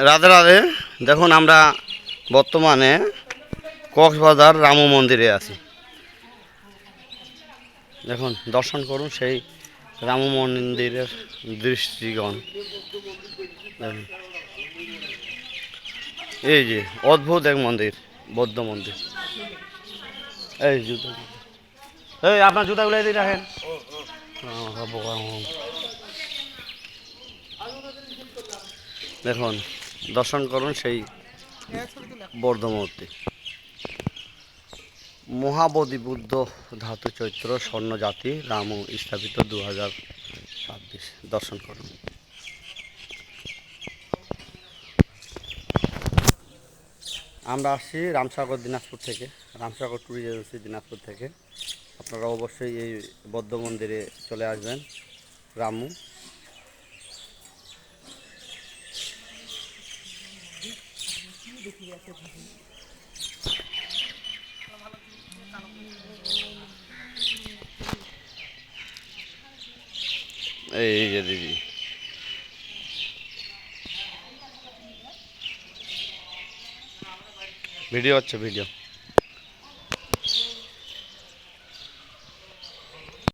রাধে রাধে। দেখুন আমরা বর্তমানে কক্সবাজার রাম মন্দিরে আছি। দেখুন দর্শন করুন সেই রাম মন্দিরের দৃষ্টিগণ। এই যে অদ্ভুত এক মন্দির, বৌদ্ধ মন্দির। এই জুতা, এই আপনার জুতাগুলো দিয়ে রাখেন। দেখুন দর্শন করুন সেই বৌদ্ধ মূর্তি। মহাবোধি বুদ্ধ ধাতু চৈত্র স্বর্ণ জাতি রাম স্থাপিত 2026। দর্শন করুন। আমরা আসছি রামসাগর দিনাজপুর থেকে, রামসাগর ট্যুরিস্ট এজেন্সি দিনাজপুর থেকে। আপনারা অবশ্যই এই বৌদ্ধ মন্দিরে চলে আসবেন। রামু এই যে দিদি, ভিডিও হচ্ছে ভিডিও।